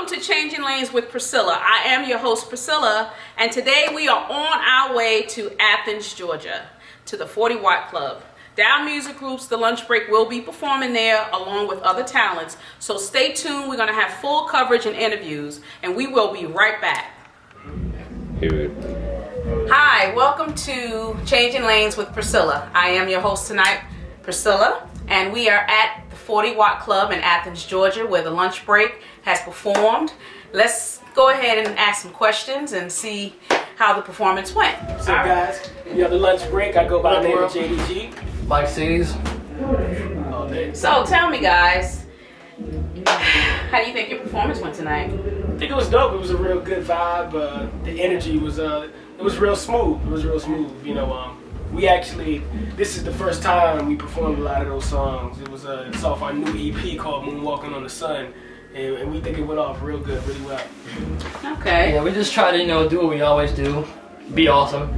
welcome to Changing Lanes with Priscilla. I am your host, Priscilla, and today we are on our way to Athens, Georgia, to the 40 Watt Club. Down music groups, the lunch break will be performing there along with other talents. So stay tuned. We're going to have full coverage and interviews, and we will be right back. Hi, welcome to Changing Lanes with Priscilla. I am your host tonight, Priscilla, and we are at the 40 Watt Club in Athens, Georgia, where the lunch break has performed. Let's go ahead and ask some questions and see how the performance went. So guys, you know the lunch break. I go by the name of JDG. Mike C's. So tell me, guys, how do you think your performance went tonight? I think it was dope. It was a real good vibe. The energy was it was real smooth. It was real smooth. You know, we actually, this is the first time we performed a lot of those songs. It was it's off our new EP called Moonwalking on the Sun, and we think it went off real good, really well. Okay. Yeah, we just try to do what we always do, be awesome.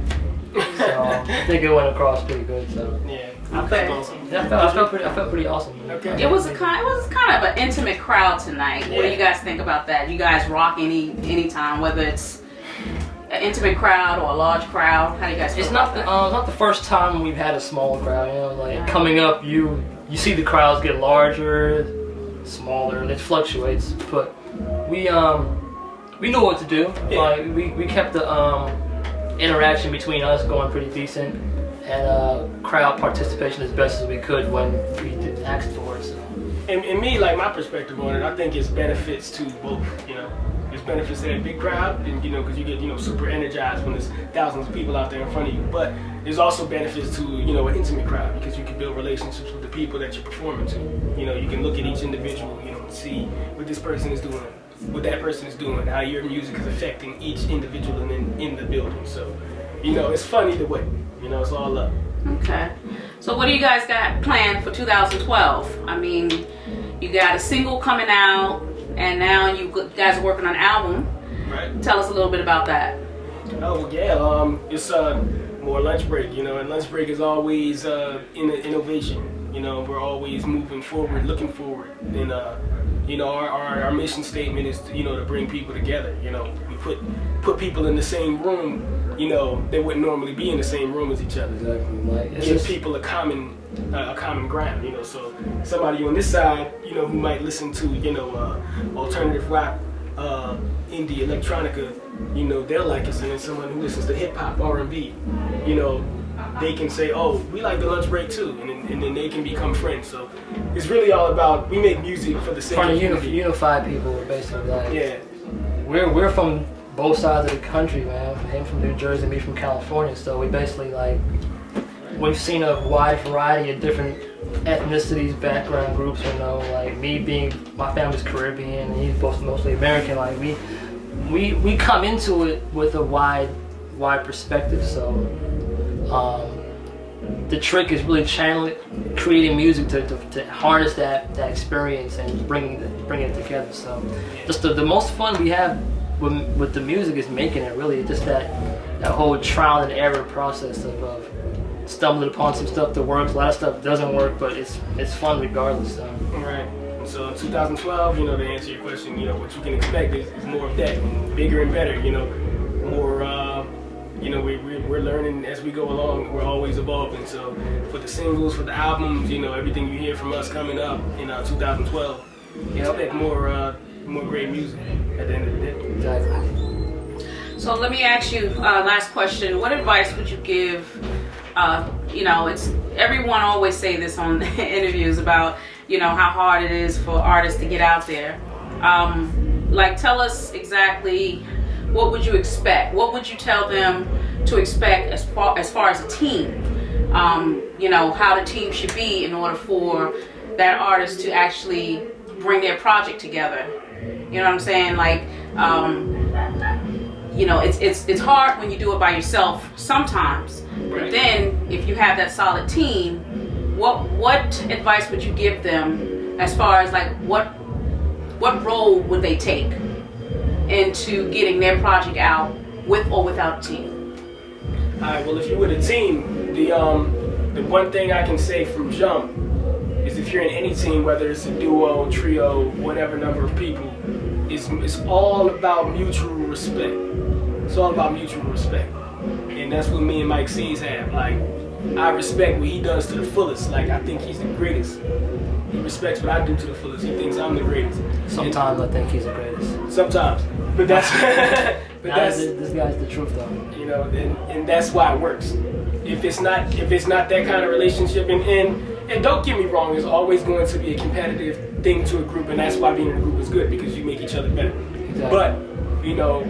So I think it went across pretty good. So yeah. Okay. Awesome. Yeah, I felt pretty awesome. Okay. It was kind of an intimate crowd tonight. What do you guys think about that? You guys rock anytime, whether it's an intimate crowd or a large crowd. How do you guys feel It's about not the first time we've had a small crowd. You know, like coming up, you see the crowds get larger, smaller, and it fluctuates. But we knew what to do. Yeah. Like we kept the interaction between us going pretty decent, and crowd participation as best as we could when we did ask for it. So. And me, like my perspective on it, I think it's benefits to both. You know, there's benefits to that big crowd, and because you get super energized when there's thousands of people out there in front of you. But there's also benefits to an intimate crowd because you can build relationships with the people that you're performing to. You can look at each individual, and see what this person is doing, what that person is doing, how your music is affecting each individual in the building. So, it's fun either way. It's all love. Okay. So what do you guys got planned for 2012? I mean, you got a single coming out, and now you guys are working on an album. Right. Tell us a little bit about that. Oh yeah, it's more lunch break. And lunch break is always innovation. We're always moving forward, looking forward, and our mission statement is to bring people together. We put people in the same room. They wouldn't normally be in the same room as each other. Exactly. Like, Give people a common ground. So somebody on this side, who might listen to alternative rock, indie, electronica, they'll like us, and then someone who listens to hip hop, R&B, they can say, oh, we like the lunch break too, and then they can become friends. So it's really all about, we make music for the sake trying of to unify people, basically. Like, yeah. We're from both sides of the country, man. Him from New Jersey, me from California. So we basically we've seen a wide variety of different ethnicities, background groups. Like me being, my family's Caribbean, and he's both mostly American. Like we come into it with a wide perspective. So the trick is really creating music to harness that experience and bringing it together. So just the most fun we have with the music is making it, really just that whole trial and error process of stumbling upon some stuff that works, a lot of stuff doesn't work, but it's fun regardless. So. Right. So in 2012, to answer your question, what you can expect is more of that, bigger and better. More. We're learning as we go along. We're always evolving. So for the singles, for the albums, everything you hear from us coming up in 2012, expect more great music at the end of the day. Exactly. So let me ask you last question. What advice would you give? It's everyone always say this on interviews about how hard it is for artists to get out there. Tell us exactly what would you expect? What would you tell them to expect as far as a team? How the team should be in order for that artist to actually bring their project together. You know what I'm saying? It's hard when you do it by yourself sometimes. But then if you have that solid team, what advice would you give them as far as what role would they take into getting their project out with or without a team? All right. Well, if you're with a team, the one thing I can say from jump is if you're in any team, whether it's a duo, trio, whatever number of people, it's all about mutual respect. It's all about mutual respect. And that's what me and Mike C's have. Like, I respect what he does to the fullest. Like, I think he's the greatest. He respects what I do to the fullest. He thinks I'm the greatest. Sometimes I think he's the greatest. Sometimes. But that's this guy's the truth though. You know, and that's why it works. If it's not that kind of relationship, and don't get me wrong, there's always going to be a competitive thing to a group, and that's why being in a group is good, because you make each other better. Exactly. But, you know,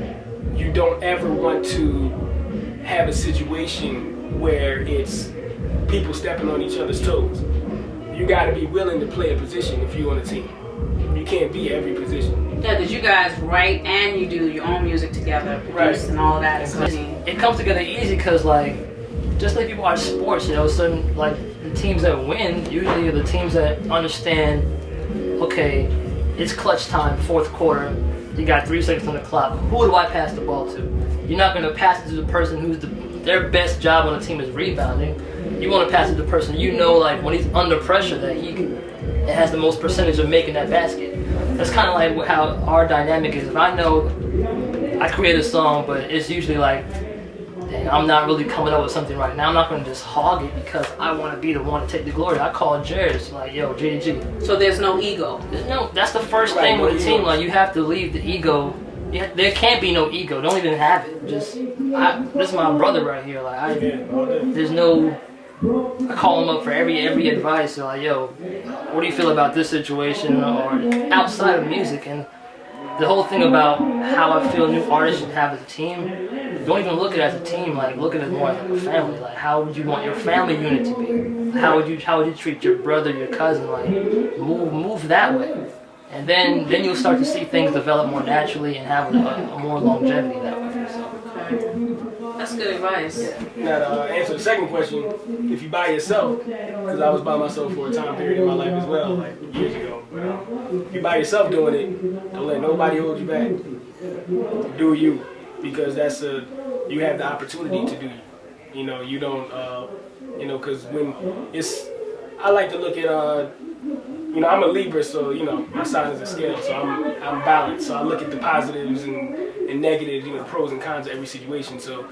you don't ever want to have a situation where it's people stepping on each other's toes. You got to be willing to play a position if you're on a team. You can't be every position. Yeah, because you guys write and you do your own music together, produce and all of that. It comes together easy because, like, just like you watch sports, you know, certain, like, the teams that win usually are the teams that understand, okay, it's clutch time, fourth quarter, you got 3 seconds on the clock, who do I pass the ball to? You're not going to pass it to the person who's their best job on the team is rebounding. You want to pass it to the person you know, like, when he's under pressure, that it has the most percentage of making that basket. That's kind of like how our dynamic is. If I know I create a song, but it's usually like, dang, I'm not really coming up with something right now, I'm not going to just hog it because I want to be the one to take the glory. I call Jared, like, yo, JG. So there's no ego. That's the first thing with a team. Like, you have to leave the ego. There can't be no ego. Don't even have it. This is my brother right here. Like, there's no. I call him up for every advice. So like, yo, what do you feel about this situation, or outside of music? And the whole thing about how I feel new artists should have as a team. Don't even look at it as a team. Like, look at it more like a family. Like, how would you want your family unit to be? How would you treat your brother, your cousin? Like, move that way. And then you'll start to see things develop more naturally and have a more longevity that way. So. That's good advice. Yeah. Now, to answer the second question, if you by yourself, because I was by myself for a time period in my life as well, like years ago. But if you by yourself doing it, don't let nobody hold you back. Do you, because you have the opportunity to do you. You know, you don't, because when I like to look at, you know, I'm a Libra, so, you know, my sign is a scale, so I'm balanced. So I look at the positives and negatives, you know, pros and cons of every situation. So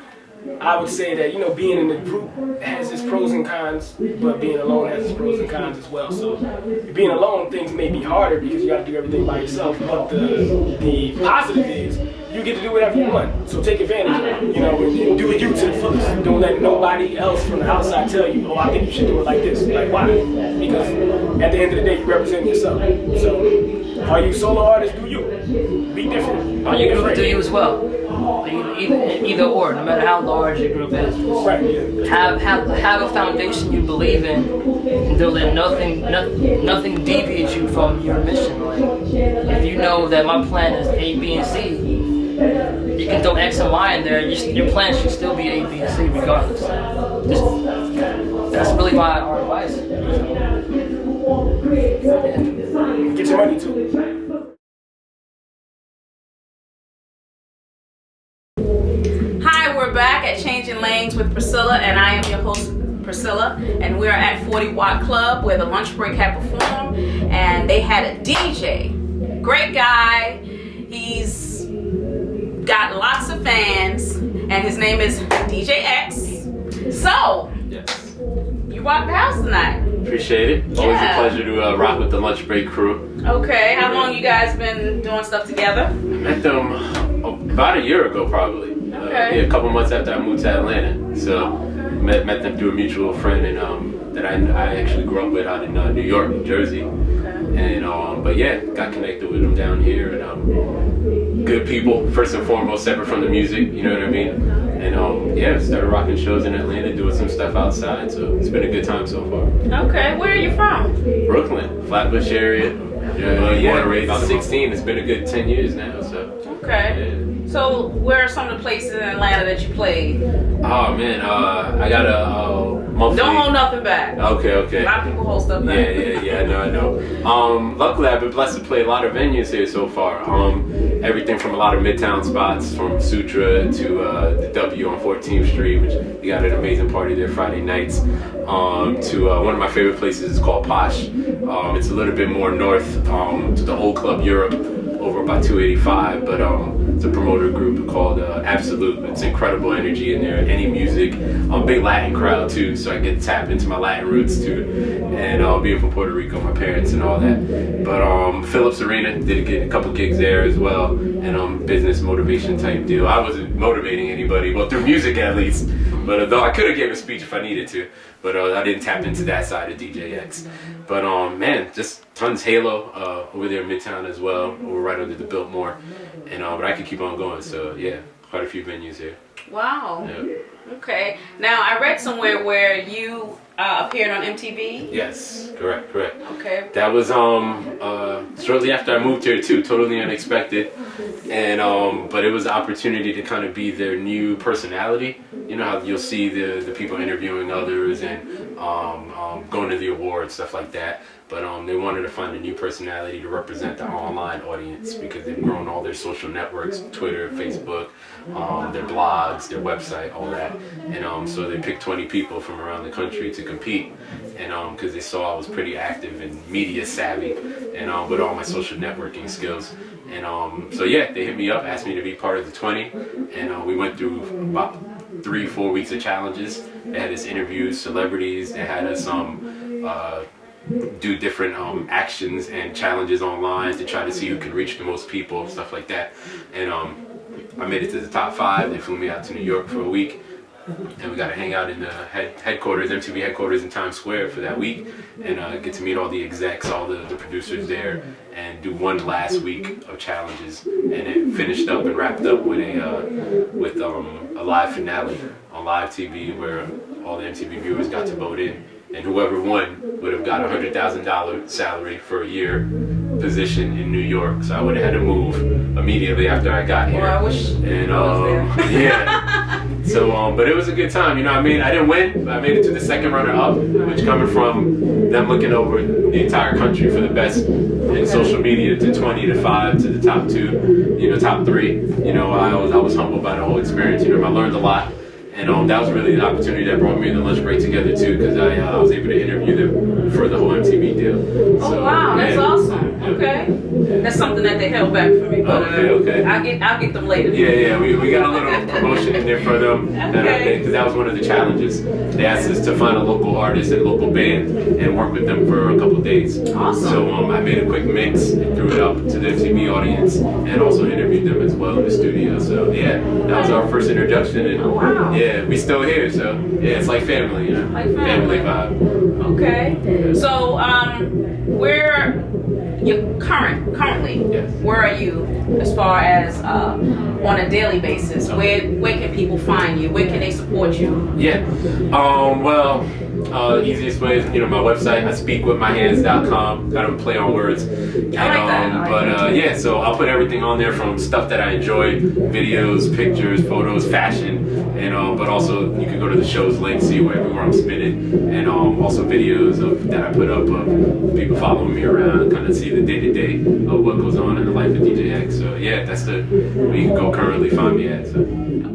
I would say that, you know, being in a group has its pros and cons, but being alone has its pros and cons as well. So being alone, things may be harder because you got to do everything by yourself, but the positive is you get to do whatever you want. So take advantage of it, you know, and do you to the fullest. Don't let nobody else from the outside tell you, oh, I think you should do it like this. Like, why? Because at the end of the day, you represent yourself. So are you solo artists? Do you? Be different. Are you group do you as well? Either or, no matter how large your group is. Right, yeah. Have a foundation you believe in, and don't let nothing deviate you from your mission. Like, if you know that my plan is A, B, and C, you can throw X and Y in there. Your plan should still be A, B, and C regardless. That's really our advice. Get your money too. Hi, we're back at Changing Lanes with Priscilla, and I am your host, Priscilla, and we're at 40 Watt Club where the Lunch Break had performed, and they had a DJ. Great guy. He's got lots of fans, and his name is DJ X. So, yes, you rocked the house tonight. appreciate it. Always a pleasure to rock with the Lunch Break crew. Okay, how long you guys been doing stuff together? I met them about a year ago, probably. Okay. Yeah, a couple months after I moved to Atlanta. So met them through a mutual friend, and that I actually grew up with out in New York, New Jersey. Okay. And but yeah, got connected with them down here, and good people first and foremost, separate from the music. You know what I mean? And yeah, started rocking shows in Atlanta, doing some stuff outside. So it's been a good time so far. Okay, where are you from? Brooklyn, Flatbush area. Yeah, born and raised. About 16. It's been a good 10 years now. So. Okay. Yeah. So, where are some of the places in Atlanta that you played? Oh man, I got a monthly. Don't hold nothing back. Okay. A lot of people hold stuff back. Yeah. I know. Luckily, I've been blessed to play a lot of venues here so far. Everything from a lot of Midtown spots, from Sutra to the W on 14th Street, which we got an amazing party there Friday nights. To one of my favorite places is called Posh. It's a little bit more north to the old Club Europe, over by 285, but it's a promoter group called Absolute. It's incredible energy in there, any music, big Latin crowd too, so I get to tap into my Latin roots too, and being from Puerto Rico, my parents and all that. But Phillips Arena, did get a couple gigs there as well, and business motivation type deal. I wasn't motivating anybody, well, through music at least, but though I could have gave a speech if I needed to, but I didn't tap into that side of DJX. But man, just tons Halo over there in Midtown as well. We're right under the Biltmore, and but I could keep on going. So yeah, quite a few venues here. Wow. Yeah. Okay. Now I read somewhere where you appeared on MTV. Yes, correct. Okay. That was shortly after I moved here too, totally unexpected, and but it was an opportunity to kind of be their new personality. You know how you'll see the people interviewing others and going to the awards, stuff like that. But they wanted to find a new personality to represent the online audience because they've grown all their social networks, Twitter, Facebook, their blogs, their website, all that. And so they picked 20 people from around the country to compete. And because they saw I was pretty active and media savvy, and with all my social networking skills. And so yeah, they hit me up, asked me to be part of the 20, and we went through about 3-4 weeks of challenges. They had us interview celebrities. They had us do different actions and challenges online to try to see who could reach the most people, stuff like that. And I made it to the top 5. They flew me out to New York for a week, and we got to hang out in the headquarters, MTV headquarters in Times Square for that week, and get to meet all the execs, all the producers there, and do one last week of challenges, and it finished up and wrapped up with a live finale on live TV where all the MTV viewers got to vote in. And whoever won would have got a $100,000 salary for a year position in New York. So I would have had to move immediately after I got here. Well, I wish and I was there. yeah. So but it was a good time. You know what I mean? I didn't win, but I made it to the second runner up, which coming from them looking over the entire country for the best in social media to 20 to 5 to the top 2, top 3. I was humbled by the whole experience. I learned a lot. And that was really the opportunity that brought me and the lunch break together too, because I was able to interview them for the whole MTV deal. Oh wow, that's awesome. Yeah. Okay, that's something that they held back for me, but okay. I'll get them later. Yeah, we got a little promotion in there for them, because that was one of the challenges. They asked us to find a local artist and local band and work with them for a couple days. Awesome. So I made a quick mix and threw it up to the MTV audience, and also interviewed them as well in the studio. So yeah, that was our first introduction. And, oh wow. Yeah, we still here, so yeah, it's like family, Like family vibe. Okay. So, where you currently? Yes. Where are you as far as on a daily basis? Okay. Where can people find you? Where can they support you? Yeah. Well, easiest way is my website. I speakwithmyhands.com. Kind of play on words. I like that. But yeah, so I'll put everything on there from stuff that I enjoy, videos, pictures, photos, fashion, and but also you can go to the show's link, see everywhere I'm spinning, and also videos that I put up of people following me around, kind of see the day-to-day of what goes on in the life of DJX. So yeah, that's where you can go currently find me at. So.